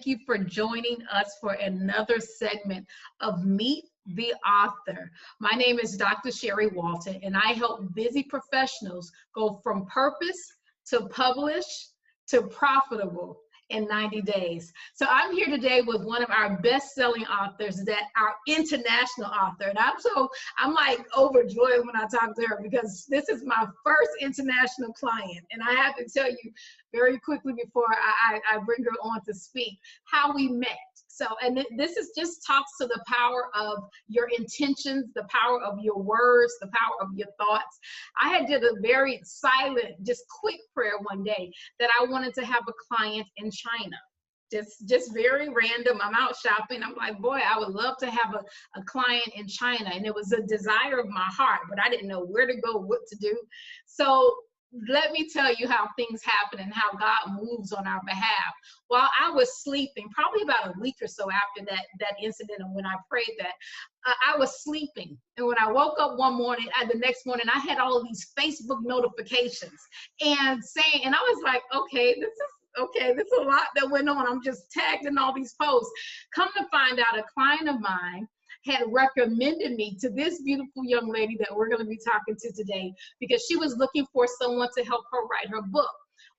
thank you for joining us for another segment of Meet the Author. My name is Dr. Sherrie Walton, and I help busy professionals go from purpose to publish to profitable in 90 days. So I'm here today with one of our best-selling authors, that our international author. And I'm like overjoyed when I talk to her, because this is my first international client. And I have to tell you very quickly before I bring her on to speak how we met. So, and this is just talks to the power of your intentions, the power of your words, the power of your thoughts. I had did a very silent, just quick prayer one day that I wanted to have a client in China. Just very random. I'm out shopping. I'm like, boy, I would love to have a client in China. And it was a desire of my heart, but I didn't know where to go, what to do. So let me tell you how things happen and how God moves on our behalf. While I was sleeping, probably about a week or so after that incident and when I prayed that, I was sleeping. And when I woke up one morning, the next morning, I had all of these Facebook notifications and I was like, okay, this is a lot that went on. I'm just tagged in all these posts. Come to find out, a client of mine had recommended me to this beautiful young lady that we're going to be talking to today, because she was looking for someone to help her write her book.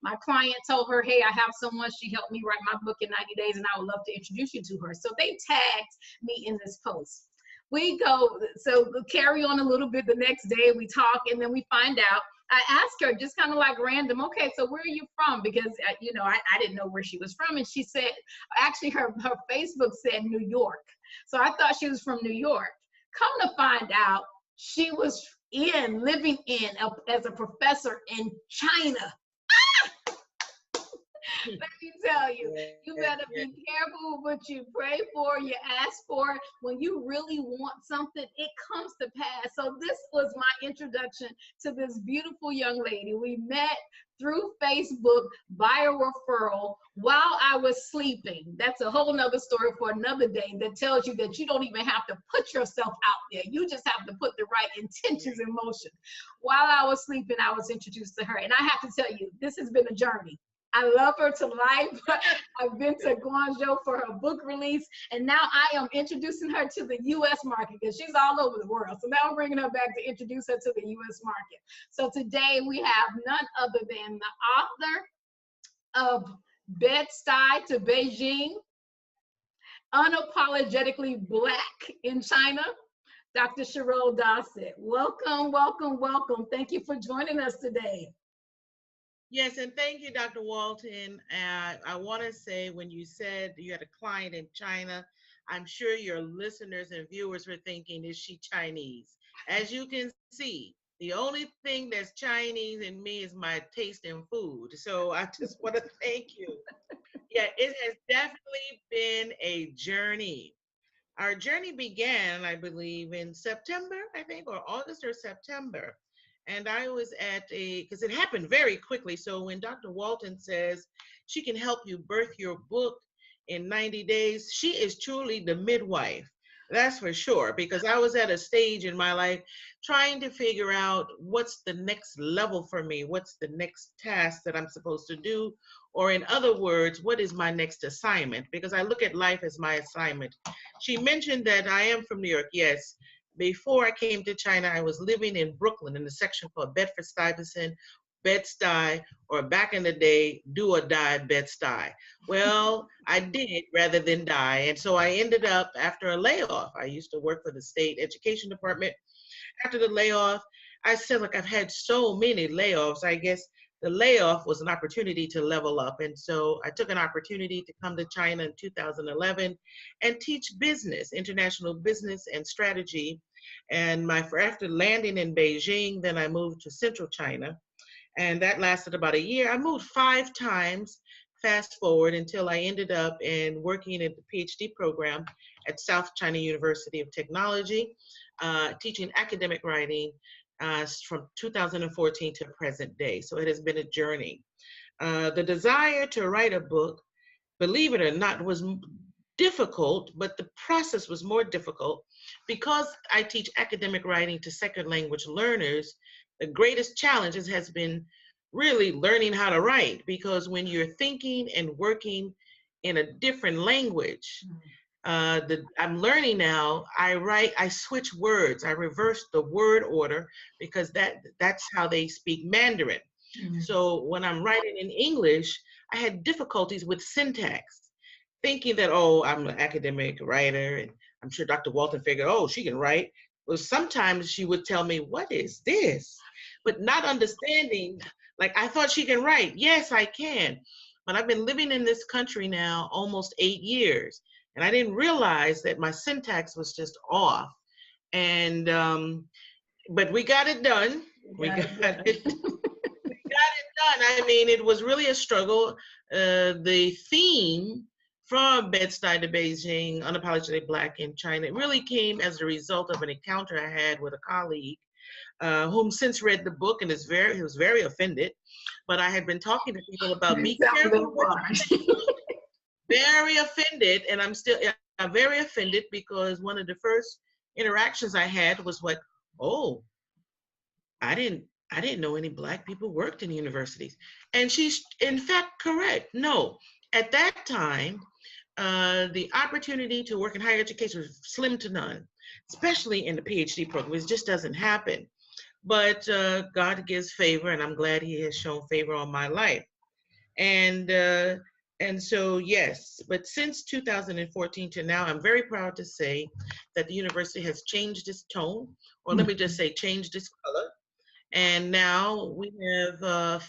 My client told her, hey, I have someone, she helped me write my book in 90 days, and I would love to introduce you to her. So they tagged me in this post. We go, so carry on a little bit. The next day we talk, and then we find out, I asked her just kind of like random, okay, so where are you from? Because, I didn't know where she was from. And she said, actually her Facebook said New York. So I thought she was from New York. Come to find out, she was living as a professor in China. Let me tell you, you better be careful what you pray for, you ask for. When you really want something, it comes to pass. So this was my introduction to this beautiful young lady. We met through Facebook by a referral while I was sleeping. That's a whole nother story for another day, that tells you that you don't even have to put yourself out there. You just have to put the right intentions in motion. While I was sleeping, I was introduced to her. And I have to tell you, this has been a journey. I love her to life. I've been to Guangzhou for her book release, and now I am introducing her to the U.S. market, because she's all over the world. So now I'm bringing her back to introduce her to the U.S. market. So today we have none other than the author of Bed Stuy to Beijing, Unapologetically Black in China, Dr. Cheroll Dossett. Welcome, welcome, welcome. Thank you for joining us today. Yes, and thank you, Dr. Walton. I want to say, when you said you had a client in China, I'm sure your listeners and viewers were thinking, is she Chinese? As you can see, the only thing that's Chinese in me is my taste in food. So I just want to thank you. Yeah, it has definitely been a journey. Our journey began, I believe, in September, I think, or August or September. And I was because it happened very quickly. So when Dr. Walton says she can help you birth your book in 90 days, she is truly the midwife. That's for sure, because I was at a stage in my life trying to figure out what's the next level for me, what's the next task that I'm supposed to do, or in other words, what is my next assignment? Because I look at life as my assignment. She mentioned that I am from New York. Yes. Before I came to China, I was living in Brooklyn in a section called Bedford-Stuyvesant, Bed Stuy, or back in the day, do or die Bed Stuy. Well, I did rather than die. And so I ended up, after a layoff, I used to work for the state education department. After the layoff, I said, look, I've had so many layoffs. I guess the layoff was an opportunity to level up. And so I took an opportunity to come to China in 2011 and teach business, international business and strategy. And after landing in Beijing, then I moved to central China. And that lasted about a year. I moved 5 times, fast forward, until I ended up working at the PhD program at South China University of Technology, teaching academic writing from 2014 to present day. So it has been a journey. The desire to write a book, believe it or not, was difficult, but the process was more difficult because I teach academic writing to second language learners. The greatest challenges has been really learning how to write, because when you're thinking and working in a different language. I'm learning now, I switch words. I reverse the word order because that's how they speak Mandarin. So when I'm writing in English, I had difficulties with syntax, thinking that, oh, I'm an academic writer, and I'm sure Dr. Walton figured, oh, she can write. Well, sometimes she would tell me, what is this? But not understanding, like, I thought she can write. Yes, I can. But I've been living in this country now almost 8 years, and I didn't realize that my syntax was just off. And, but we got it done. We got it done. I mean, it was really a struggle. The theme from Bed Stuy to Beijing, Unapologetically Black in China, it really came as a result of an encounter I had with a colleague whom since read the book and he was very offended. But I had been talking to people about be careful what you say. Very offended, and I'm very offended because one of the first interactions I had was what, oh, I didn't know any Black people worked in universities. And she's in fact correct. No, at that time, the opportunity to work in higher education was slim to none, especially in the PhD program. It just doesn't happen. But God gives favor, and I'm glad He has shown favor on my life. And so, yes, but since 2014 to now, I'm very proud to say that the university has changed its tone, or let me just say changed its color. And now we have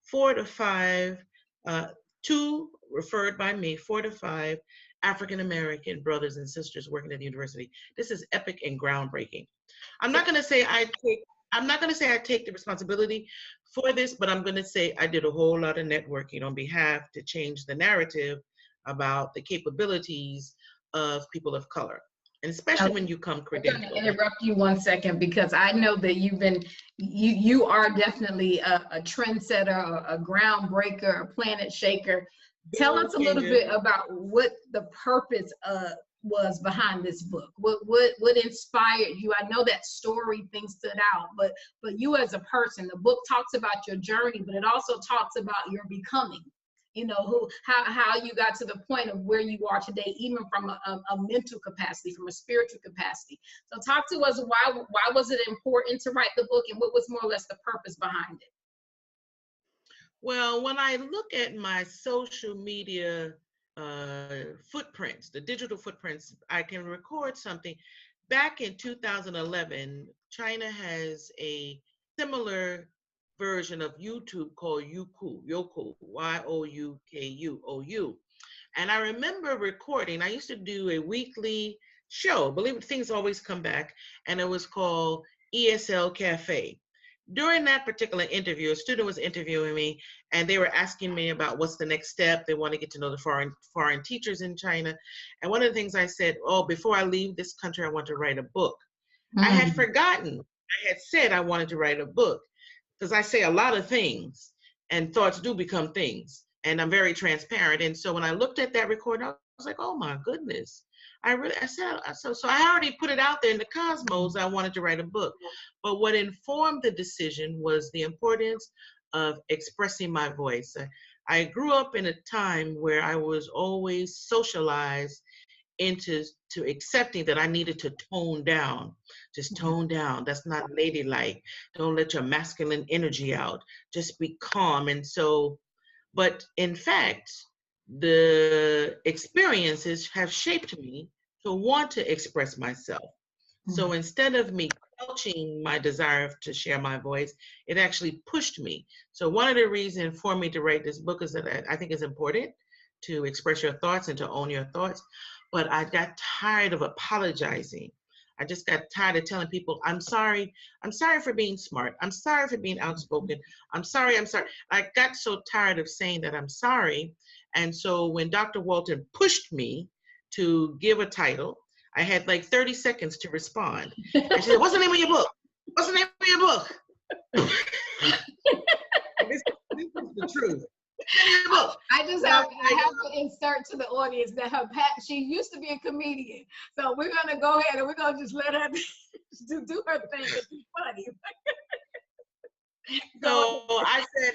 4 to 5, 2 referred by me, 4 to 5 African-American brothers and sisters working at the university. This is epic and groundbreaking. I'm not going to say I take the responsibility for this, but I'm going to say I did a whole lot of networking on behalf to change the narrative about the capabilities of people of color. And especially when you come credentialed. I'm going to interrupt you 1 second because I know that you are definitely a trendsetter, a groundbreaker, a planet shaker. Tell us a little bit about what the purpose was behind this book. What inspired you? I know that story thing stood out, but you as a person, the book talks about your journey, but it also talks about your becoming. You know, how you got to the point of where you are today, even from a mental capacity, from a spiritual capacity. So talk to us, why was it important to write the book, and what was more or less the purpose behind it? Well, when I look at my social media footprints, the digital footprints, I can record something. Back in 2011, China has a similar version of YouTube called Youku, Youku. And I remember recording, I used to do a weekly show, believe it, things always come back, and it was called ESL Cafe. During that particular interview, a student was interviewing me, and they were asking me about what's the next step. They want to get to know the foreign teachers in China. And one of the things I said, oh, before I leave this country, I want to write a book. I had forgotten. I had said I wanted to write a book, because I say a lot of things, and thoughts do become things, and I'm very transparent. And so when I looked at that recording, I was like, oh my goodness. So I already put it out there in the cosmos. I wanted to write a book. But what informed the decision was the importance of expressing my voice. I grew up in a time where I was always socialized into accepting that I needed to tone down. Just tone down. That's not ladylike. Don't let your masculine energy out. Just be calm. And so, but in fact, the experiences have shaped me to want to express myself. So instead of me crouching my desire to share my voice, it actually pushed me. So one of the reasons for me to write this book is that I think it's important to express your thoughts and to own your thoughts. But I got tired of apologizing. I just got tired of telling people, I'm sorry for being smart. I'm sorry for being outspoken. I'm sorry. I got so tired of saying that I'm sorry. And so when Dr. Walton pushed me to give a title, I had like 30 seconds to respond. And she said, what's the name of your book? What's the name of your book? This is the truth. I have to insert to the audience that she used to be a comedian. So we're going to go ahead and we're going to just let her do her thing. It's funny. So I said,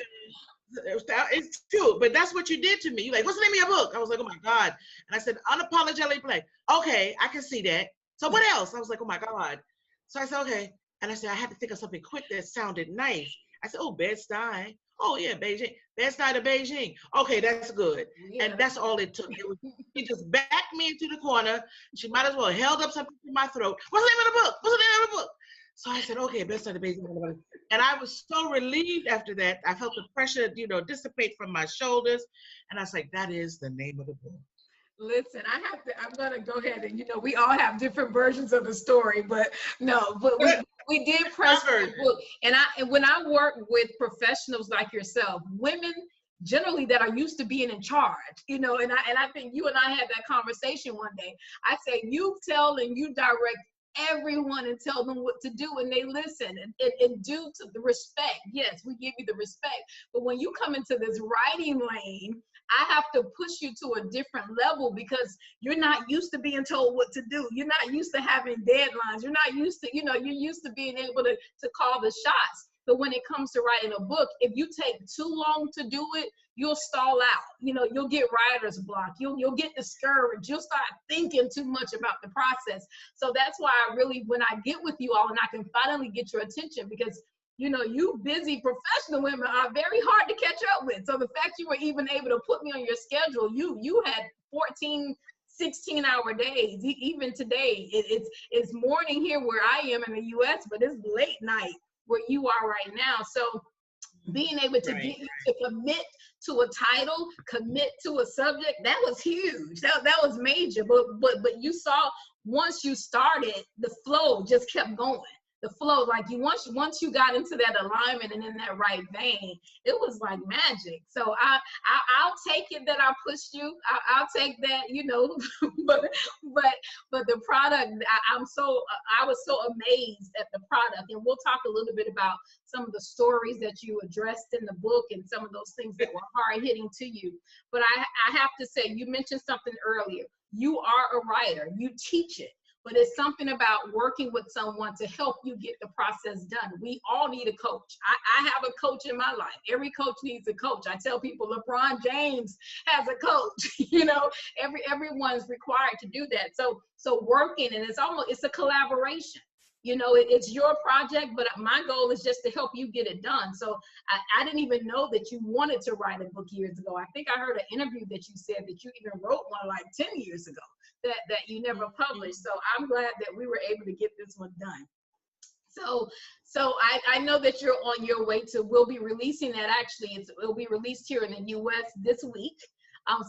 It's true, but that's what you did to me. You're like, what's the name of your book? I was like, oh my God. And I said, Unapologetically Black. Okay, I can see that. So what else? I was like, oh my God. So I said, okay. And I said, I had to think of something quick that sounded nice. I said, oh, Bed Stuy. Oh yeah, Beijing. Bed Stuy to Beijing. Okay, that's good. Yeah. And that's all it took. She just backed me into the corner. She might as well held up something to my throat. What's the name of the book? What's the name of the book? So I said, okay, Bed Stuy to Beijing. And I was so relieved after that. I felt the pressure, dissipate from my shoulders. And I was like, that is the name of the book. Listen, I'm going to go ahead and, we all have different versions of the story, but we did press the book. And when I work with professionals like yourself, women generally that are used to being in charge, and I think you and I had that conversation one day. I say, you tell and you direct everyone and tell them what to do, and they listen, and due to the respect, yes, we give you the respect, but when you come into this writing lane, I have to push you to a different level because you're not used to being told what to do. You're not used to having deadlines. You're not used to, you're used to being able to call the shots. But when it comes to writing a book, if you take too long to do it, you'll stall out. You'll get writer's block. You'll get discouraged. You'll start thinking too much about the process. So that's why when I get with you all and I can finally get your attention, because you busy professional women are very hard to catch up with. So the fact you were even able to put me on your schedule, you had 14, 16-hour days. Even today, it's morning here where I am in the U.S., but it's late night where you are right now. So being able to get you to commit to a title, commit to a subject, that was huge. That was major. But you saw, once you started, the flow just kept going. The flow, like once you got into that alignment and in that right vein, it was like magic. So I'll take it that I pushed you. I'll take that, but the product, I was so amazed at the product, and we'll talk a little bit about some of the stories that you addressed in the book and some of those things that were hard hitting to you. But I have to say, you mentioned something earlier. You are a writer. You teach it. But it's something about working with someone to help you get the process done. We all need a coach. I have a coach in my life. Every coach needs a coach. I tell people LeBron James has a coach. Everyone's required to do that. So working, and it's a collaboration. It's your project, but my goal is just to help you get it done. So I didn't even know that you wanted to write a book years ago. I think I heard an interview that you said that you even wrote one like 10 years ago that you never published. So I'm glad that we were able to get this one done. So I know that you're on your way we'll be releasing that. Actually, it'll be released here in the U.S. this week.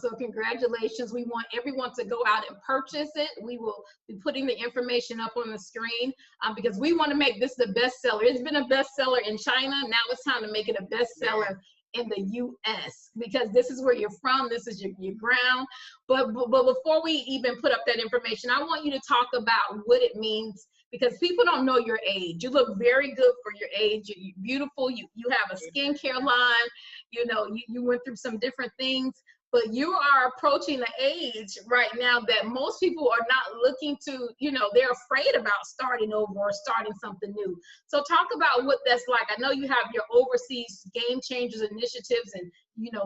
So congratulations. We want everyone to go out and purchase it. We will be putting the information up on the screen because we want to make this the bestseller. It's been a bestseller in China. Now it's time to make it a bestseller in the U.S. because this is where you're from. This is your ground. But before we even put up that information, I want you to talk about what it means, because people don't know your age. You look very good for your age. You're beautiful. You have a skincare line. You went through some different things. But you are approaching the age right now that most people are not looking to, they're afraid about starting over or starting something new. So talk about what that's like. I know you have your overseas game changers initiatives and,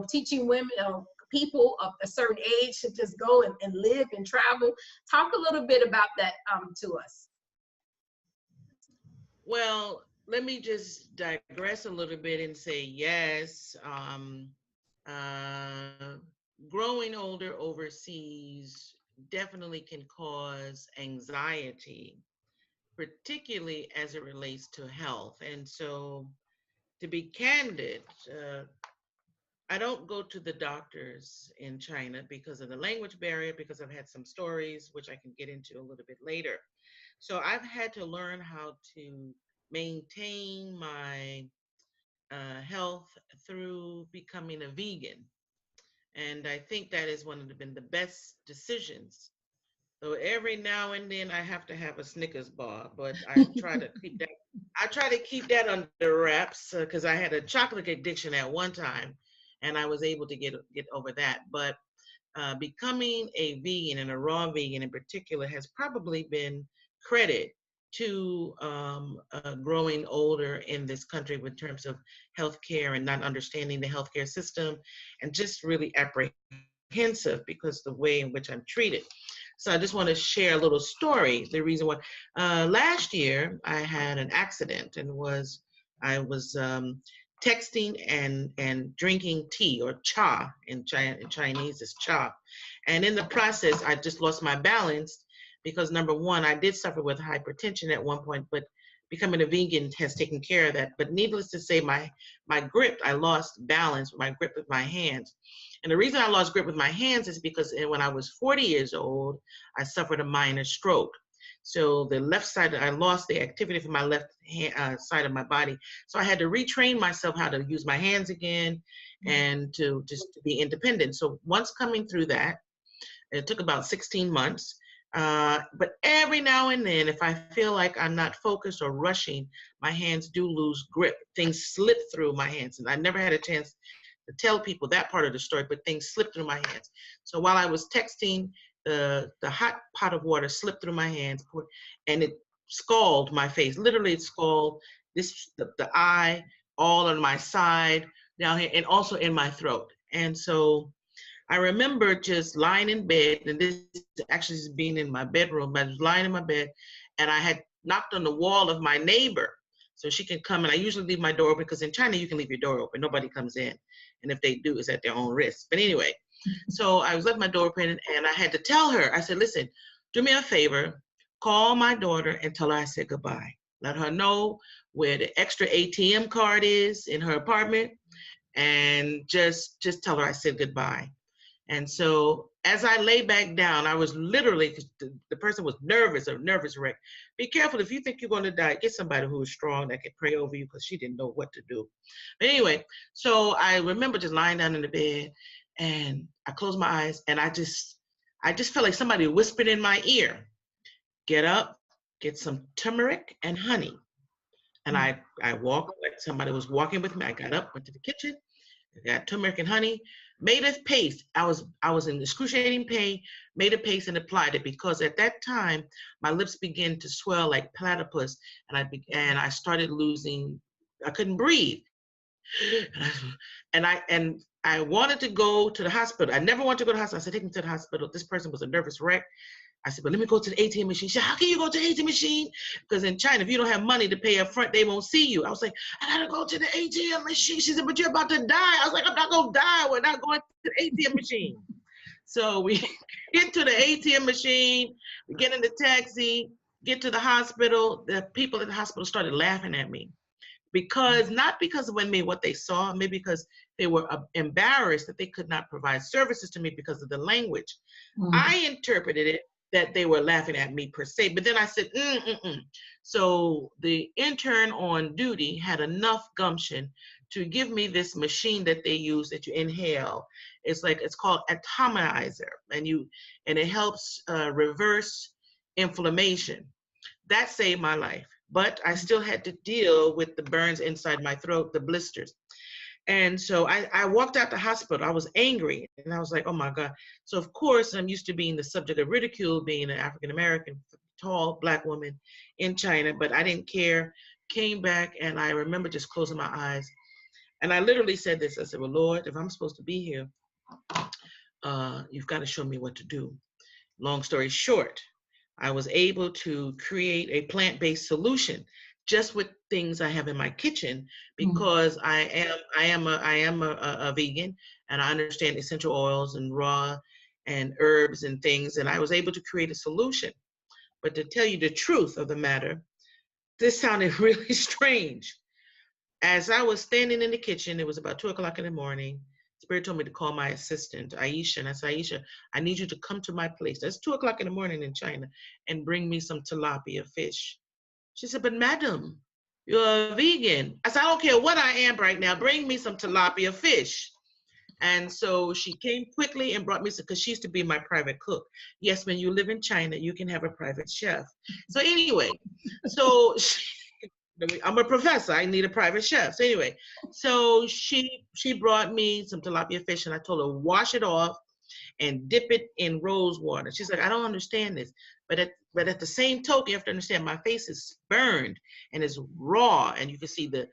teaching women, people of a certain age to just go and live and travel. Talk a little bit about that to us. Well, let me just digress a little bit and say, yes, growing older overseas definitely can cause anxiety, particularly as it relates to health. And so, to be candid, I don't go to the doctors in China because of the language barrier, because I've had some stories, which I can get into a little bit later. So I've had to learn how to maintain my health through becoming a vegan. And I think that has been the best decisions. So every now and then I have to have a Snickers bar, but I try to keep that. I try to keep that under wraps because I had a chocolate addiction at one time, and I was able to get over that. But becoming a vegan, and a raw vegan in particular, has probably been credit to growing older in this country in terms of healthcare and not understanding the healthcare system, and just really apprehensive because the way in which I'm treated. So I just want to share a little story. The reason why last year I had an accident and I was texting and drinking tea, or cha in Chinese is cha. And in the process, I just lost my balance because, number one, I did suffer with hypertension at one point, but becoming a vegan has taken care of that. But needless to say, my grip, I lost balance with my grip with my hands. And the reason I lost grip with my hands is because when I was 40 years old, I suffered a minor stroke. So the left side, I lost the activity from my left side of my body. So I had to retrain myself how to use my hands again and to just to be independent. So once coming through that, it took about 16 months. But every now and then, if I feel like I'm not focused or rushing, my hands do lose grip. Things slip through my hands. And I never had a chance to tell people that part of the story, but things slipped through my hands. So while I was texting, the hot pot of water slipped through my hands, and it scalded my face. Literally, it scalded the eye, all on my side, down here, and also in my throat. And so I remember just lying in bed, and this actually is being in my bedroom, but I was lying in my bed, and I had knocked on the wall of my neighbor so she can come. And I usually leave my door open because in China, you can leave your door open. Nobody comes in. And if they do, it's at their own risk. But anyway, so I was left my door open, and I had to tell her, I said, listen, do me a favor, call my daughter and tell her I said goodbye. Let her know where the extra ATM card is in her apartment, and just tell her I said goodbye. And so as I lay back down, I was literally, because the person was nervous, a nervous wreck. Be careful, if you think you're going to die, get somebody who is strong that can pray over you, because she didn't know what to do. But anyway, so I remember just lying down in the bed, and I closed my eyes, and I just felt like somebody whispered in my ear, get up, get some turmeric and honey. And I walked, like somebody was walking with me. I got up, went to the kitchen, got turmeric and honey, made a paste. I was in excruciating pain, made a paste and applied it, because at that time my lips began to swell like platypus, and I started losing, I couldn't breathe. And I wanted to go to the hospital. I never wanted to go to the hospital. I said, take me to the hospital. This person was a nervous wreck. I said, but let me go to the ATM machine. She said, how can you go to the ATM machine? Because in China, if you don't have money to pay up front, they won't see you. I was like, I gotta go to the ATM machine. She said, but you're about to die. I was like, I'm not gonna die. We're not going to the ATM machine. So we get to the ATM machine, we get in the taxi, get to the hospital. The people at the hospital started laughing at me. Not because of what they saw, maybe because they were embarrassed that they could not provide services to me because of the language. I interpreted it that they were laughing at me per se, but then I said, So the intern on duty had enough gumption to give me this machine that they use that you inhale. It's called atomizer, and it helps reverse inflammation. That saved my life. But I still had to deal with the burns inside my throat, the blisters. And so I walked out the hospital. I was angry, and I was like, oh my God. So of course, I'm used to being the subject of ridicule, being an African-American, tall Black woman in China, but I didn't care. Came back, and I remember just closing my eyes. And I literally said this. I said, well, Lord, if I'm supposed to be here, you've got to show me what to do. Long story short, I was able to create a plant-based solution just with things I have in my kitchen, because I am a vegan, and I understand essential oils and raw and herbs and things, and I was able to create a solution. But to tell you the truth of the matter, this sounded really strange. As I was standing in the kitchen, it was about 2 o'clock in the morning. Spirit told me to call my assistant, Aisha, and I said, Aisha, I need you to come to my place. That's 2 o'clock in the morning in China, and bring me some tilapia fish. She said, but madam, you're a vegan. I said, I don't care what I am right now. Bring me some tilapia fish. And so she came quickly and brought me some, because she used to be my private cook. Yes, when you live in China, you can have a private chef. So anyway, I'm a professor. I need a private chef. So anyway, so she brought me some tilapia fish, and I told her, wash it off and dip it in rose water. She's like, I don't understand this. But at the same token, you have to understand my face is burned and it's raw, and you can see the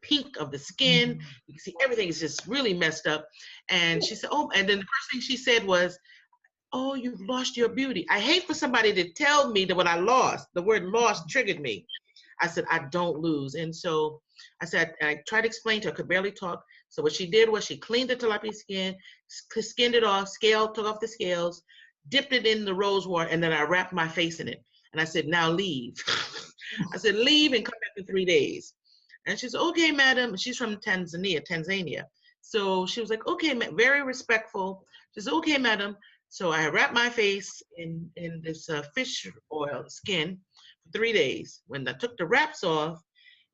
pink of the skin. You can see everything is just really messed up. And she said, oh, and then the first thing she said was, oh, you've lost your beauty. I hate for somebody to tell me that what I lost, the word lost triggered me. I said, I don't lose. And so I said, I tried to explain to her, I could barely talk. So what she did was she cleaned the tilapia skin, skinned it off, took off the scales, dipped it in the rose water, and then I wrapped my face in it. And I said, now leave. I said, leave and come back in 3 days. And she said, okay, madam. She's from Tanzania. So she was like, okay, very respectful. She said, okay, madam. So I wrapped my face in this fish oil skin for 3 days. When I took the wraps off,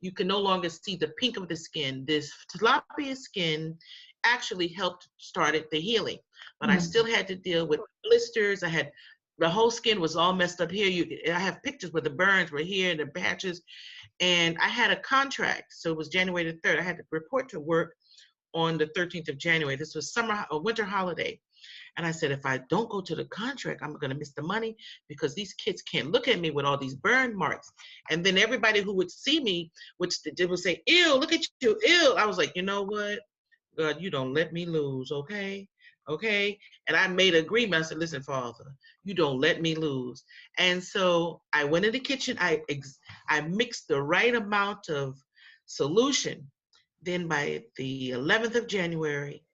you can no longer see the pink of the skin. This tilapia skin actually helped started the healing, but I still had to deal with blisters. The whole skin was all messed up here. I have pictures where the burns were here and the patches, and I had a contract. So it was January the 3rd. I had to report to work on the 13th of January. This was winter holiday. And I said, if I don't go to the contract, I'm going to miss the money because these kids can't look at me with all these burn marks. And then everybody who would see me would say, ew, look at you, ew. I was like, you know what? God, you don't let me lose, okay? Okay? And I made an agreement. I said, listen, Father, you don't let me lose. And so I went in the kitchen. I mixed the right amount of solution. Then by the 11th of January,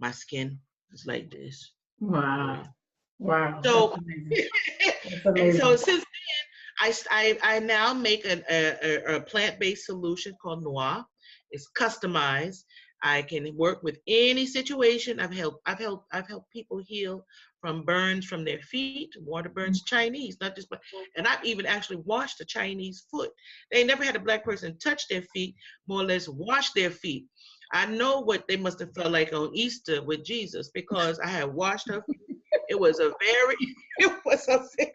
my skin was like this. Wow. Wow. So, That's amazing. That's and amazing. so since then, I now make a plant-based solution called Noir. It's customized. I can work with any situation. I've helped people heal from burns from their feet, water burns, Chinese, not just, and I've even actually washed a Chinese foot. They never had a Black person touch their feet, more or less wash their feet. I know what they must have felt like on Easter with Jesus, because I had washed her feet. It was a very humbling. See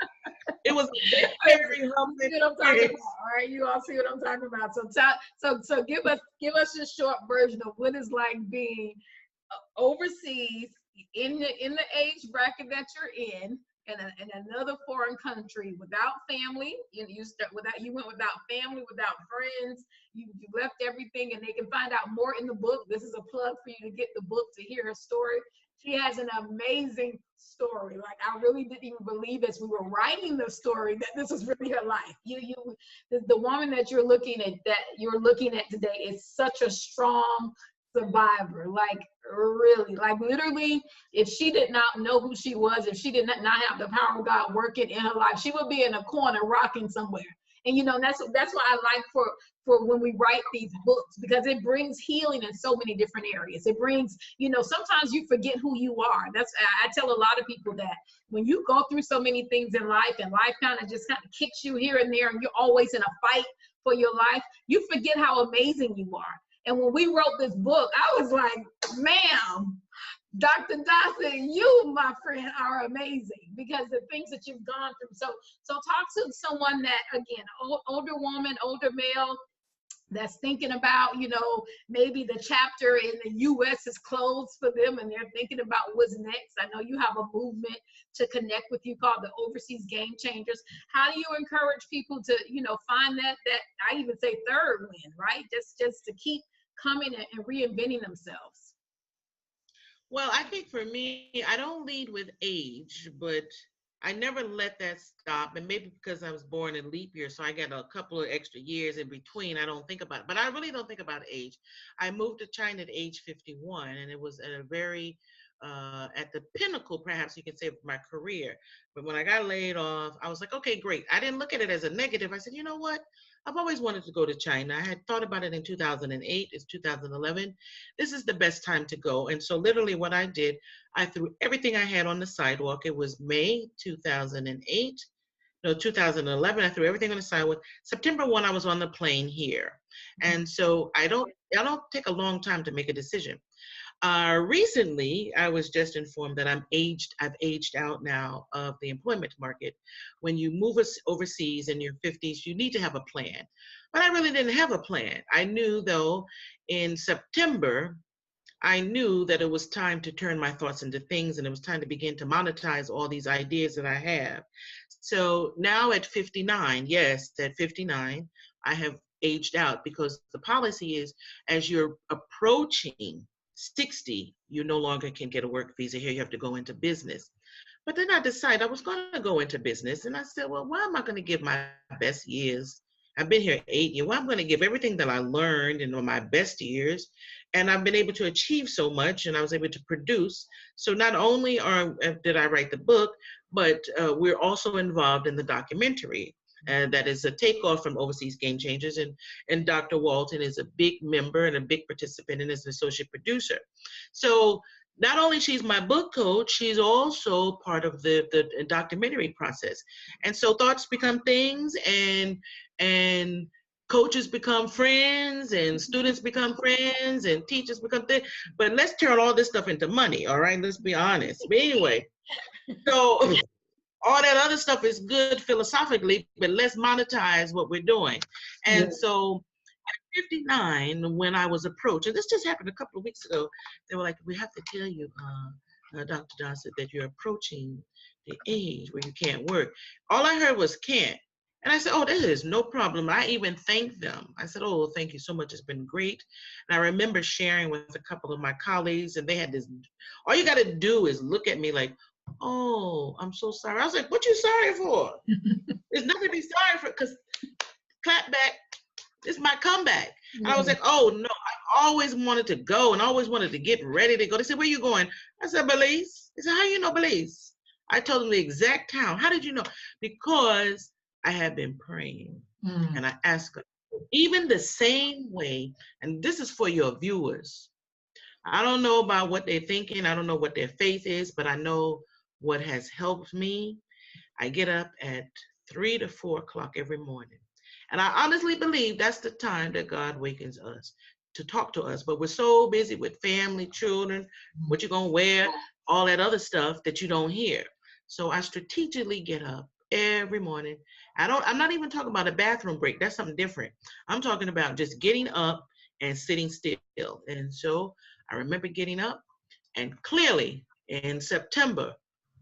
what I'm talking about, all right? You all see what I'm talking about. So give us a short version of what it's like being overseas in the age bracket that you're in another foreign country without family. You went without family, without friends. You left everything, and they can find out more in the book. This is a plug for you to get the book to hear her story. She has an amazing story. Like, I really didn't even believe as we were writing the story that this was really her life. The woman that you're looking at today is such a strong survivor. Like, really, like, literally, if she did not know who she was, if she did not have the power of God working in her life, she would be in a corner rocking somewhere. And that's what I like for when we write these books, because it brings healing in so many different areas. It brings, sometimes you forget who you are. I tell a lot of people that when you go through so many things in life, and life kind of kicks you here and there, and you're always in a fight for your life, you forget how amazing you are. And when we wrote this book, I was like, ma'am, Dr. Dossett, you, my friend, are amazing, because the things that you've gone through. So talk to someone that, again, older woman, older male, that's thinking about, maybe the chapter in the U.S. is closed for them, and they're thinking about what's next. I know you have a movement to connect with you called the Overseas Game Changers. How do you encourage people to, find that I even say third win, right? Just to keep coming and reinventing themselves. Well, I think for me, I don't lead with age, but I never let that stop. And maybe because I was born in leap year, so I got a couple of extra years in between, I don't think about it. But I really don't think about age. I moved to China at age 51, and it was at a very, at the pinnacle, perhaps you can say, of my career. But when I got laid off, I was like, okay, great. I didn't look at it as a negative. I said, you know what? I've always wanted to go to China. I had thought about it in 2008. It's 2011. This is the best time to go. And so literally what I did, I threw everything I had on the sidewalk. It was May 2008. No, 2011. I threw everything on the sidewalk. September 1, I was on the plane here. And so I don't take a long time to make a decision. Recently, I was just informed that I've aged out now of the employment market. When you move us overseas in your 50s, you need to have a plan. But I really didn't have a plan. I knew, though, in September, I knew that it was time to turn my thoughts into things, and it was time to begin to monetize all these ideas that I have. So now at 59, yes, at 59, I have aged out, because the policy is, as you're approaching 60, you no longer can get a work visa here. You have to go into business. But then I decided I was going to go into business. And I said, well, why am I going to give my best years? I've been here 8 years. Well, I'm going to give everything that I learned in my best years. And I've been able to achieve so much, and I was able to produce. So not only did I write the book, but we're also involved in the documentary. And that is a takeoff from Overseas Game Changers. And Dr. Walton is a big member and a big participant, and is an associate producer. So not only she's my book coach, she's also part of the documentary process. And so thoughts become things, and coaches become friends, and students become friends, and teachers become things. But let's turn all this stuff into money, all right? Let's be honest. But anyway, so all that other stuff is good philosophically, but let's monetize what we're doing. And so 59, when I was approached, and this just happened a couple of weeks ago, they were like, we have to tell you, Dr. Dossett, that you're approaching the age where you can't work. All I heard was can't. And I said, oh, this is no problem. I even thanked them. I said, oh, thank you so much. It's been great. And I remember sharing with a couple of my colleagues, and they had this, all you got to do is look at me like, oh, I'm so sorry. I was like, what you sorry for? There's nothing to be sorry for, because clap back. It's my comeback. And I was like, oh no, I always wanted to go and always wanted to get ready to go. They said, where you going? I said, Belize. They said, how you know Belize? I told them the exact town. How did you know? Because I had been praying and I asked God, even the same way, and this is for your viewers. I don't know about what they're thinking. I don't know what their faith is, but I know what has helped me. I get up at 3 to 4 o'clock every morning. And I honestly believe that's the time that God wakens us to talk to us. But we're so busy with family, children, what you're going to wear, all that other stuff that you don't hear. So I strategically get up every morning. I'm not even talking about a bathroom break. That's something different. I'm talking about just getting up and sitting still. And so I remember getting up, and clearly in September,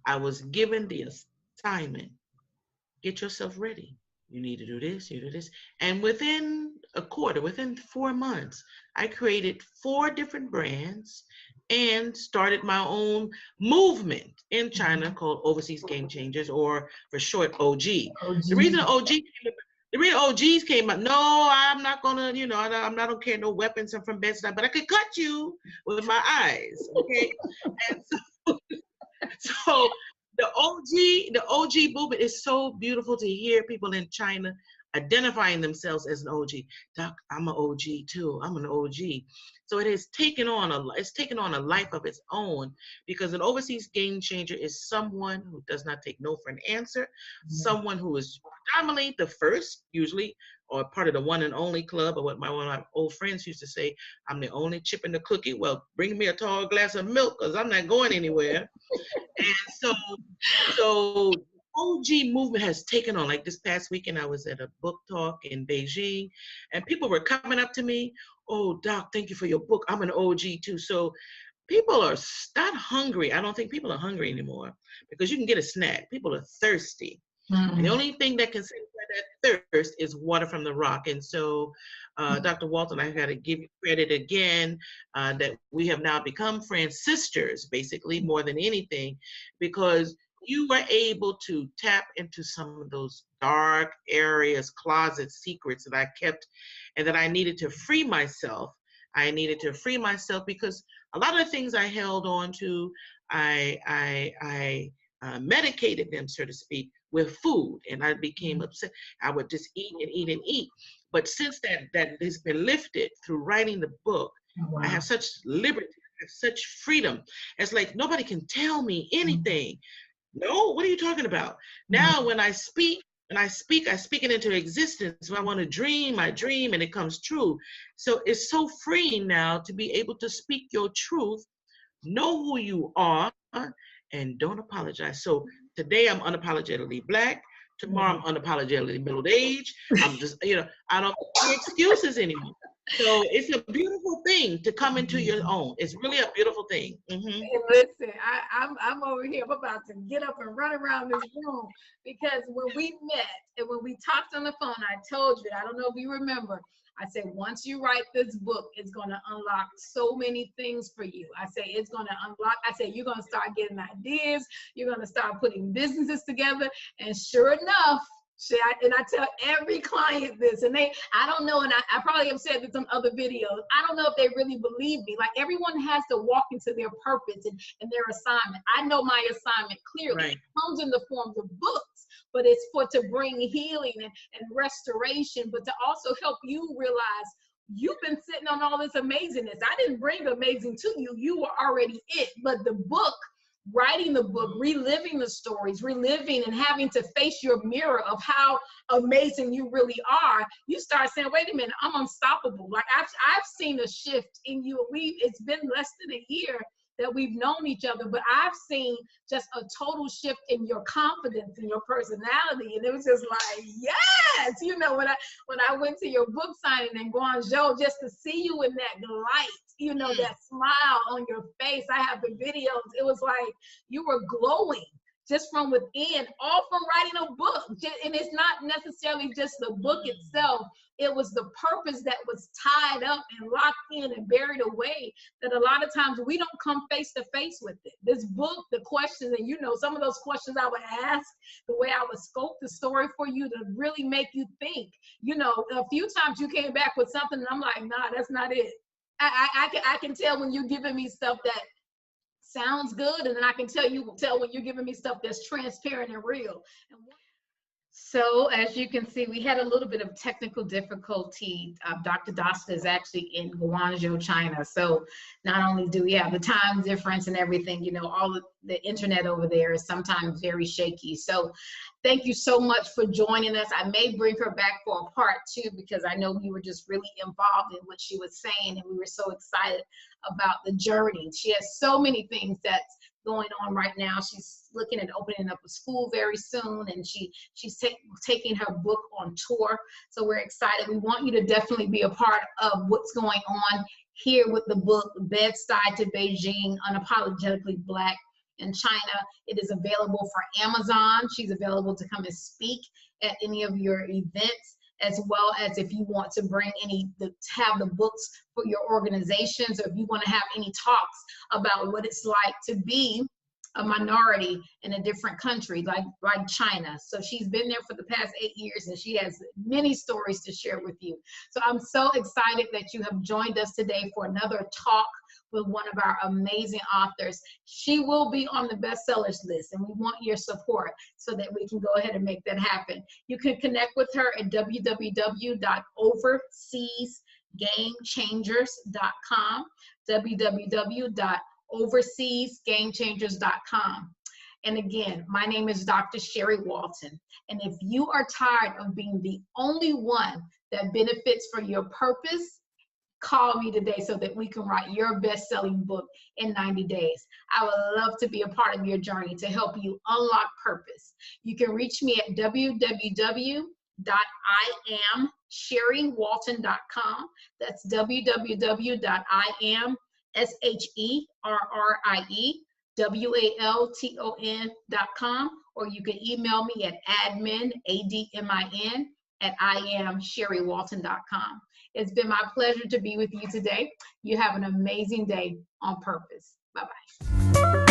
I was given the assignment, get yourself ready. You need to do this, you do this. And within a quarter, within 4 months, I created 4 different brands and started my own movement in China called Overseas Game Changers, or for short, OG. The reason OGs came up, no, I'm not gonna, I don't care no weapons. I'm from Bed Stuy, but I could cut you with my eyes, okay? And so the OG movement is so beautiful to hear people in China identifying themselves as an OG. Doc, I'm an OG too. I'm an OG. So it has taken on a life of its own, because an overseas game changer is someone who does not take no for an answer, someone who is predominantly the first, usually, or part of the one and only club, or what one of my old friends used to say, I'm the only chip in the cookie. Well, bring me a tall glass of milk, because I'm not going anywhere. And so OG movement has taken on. Like this past weekend, I was at a book talk in Beijing, and people were coming up to me, oh, Doc, thank you for your book. I'm an OG too. So people are not hungry. I don't think people are hungry anymore, because you can get a snack. People are thirsty. And the only thing that can satisfy that thirst is water from the rock. And so, Dr. Walton, I got to give you credit again that we have now become friends, sisters, basically, more than anything, because you were able to tap into some of those dark areas, closets, secrets that I kept, and that I needed to free myself. I needed to free myself because a lot of the things I held on to, I medicated them, so to speak, with food, and I became upset. I would just eat and eat and eat. But since that has been lifted through writing the book, I have such liberty, I have such freedom. It's like nobody can tell me anything. No, what are you talking about? Now, when I speak, I speak it into existence. When I want to dream, I dream, and it comes true. So it's so freeing now to be able to speak your truth, know who you are, and don't apologize. So today I'm unapologetically Black. Tomorrow I'm unapologetically middle-aged. I'm just, I don't make excuses anymore. So it's a beautiful thing to come into your own. It's really a beautiful thing. And listen, I'm over here. I'm about to get up and run around this room because when we met and when we talked on the phone, I told you, I don't know if you remember, I said, once you write this book, it's going to unlock so many things for you. I say, it's going to unlock, I said, you're going to start getting ideas. You're going to start putting businesses together. And sure enough, and I tell every client this, and I don't know, and I probably have said this in other videos, I don't know if they really believe me. Like, everyone has to walk into their purpose and their assignment. I know my assignment clearly. Right. It comes in the forms of books, but it's to bring healing and restoration, but to also help you realize you've been sitting on all this amazingness. I didn't bring amazing to you. You were already it, but the book, writing the book, reliving the stories, reliving and having to face your mirror of how amazing you really are, you start saying, wait a minute, I'm unstoppable. Like I've seen a shift in you. It's been less than a year that we've known each other, but I've seen just a total shift in your confidence and your personality. And it was just like, yes, you know, when I went to your book signing in Guangzhou, just to see you in that light, you know, that smile on your face. I have the videos. It was like you were glowing just from within, all from writing a book. And it's not necessarily just the book itself. It was the purpose that was tied up and locked in and buried away that a lot of times we don't come face to face with it. This book, the questions, and you know, some of those questions I would ask, the way I would scope the story for you to really make you think. You know, a few times you came back with something and I'm like, nah, that's not it. I can tell when you're giving me stuff that sounds good, and then I can tell when you're giving me stuff that's transparent and real. So as you can see, we had a little bit of technical difficulty. Dr. Dossett is actually in Guangzhou, China. So not only do we have the time difference and everything, you know, all of the internet over there is sometimes very shaky. So thank you so much for joining us. I may bring her back for a part 2 because I know you were just really involved in what she was saying, and we were so excited about the journey. She has so many things that's going on right now. She's looking at opening up a school very soon, and she's taking her book on tour. So we're excited. We want you to definitely be a part of what's going on here with the book, Bed Stuy to Beijing, Unapologetically Black in China. It is available for Amazon. She's available to come and speak at any of your events, as well as if you want to bring have the books for your organizations, or if you want to have any talks about what it's like to be a minority in a different country like China. So she's been there for the past 8 years, and she has many stories to share with you. So I'm so excited that you have joined us today for another talk with one of our amazing authors. She will be on the bestsellers list, and we want your support so that we can go ahead and make that happen. You can connect with her at www.overseasgamechangers.com, www.overseasgamechangers.com. And again, my name is Dr. Sherrie Walton. And if you are tired of being the only one that benefits from your purpose, call me today so that we can write your best-selling book in 90 days. I would love to be a part of your journey to help you unlock purpose. You can reach me at www.iamsherriewalton.com. That's www.iamsherriewalton.com, or you can email me at admin, ADMIN, at iamsherriewalton.com. It's been my pleasure to be with you today. You have an amazing day on purpose. Bye-bye.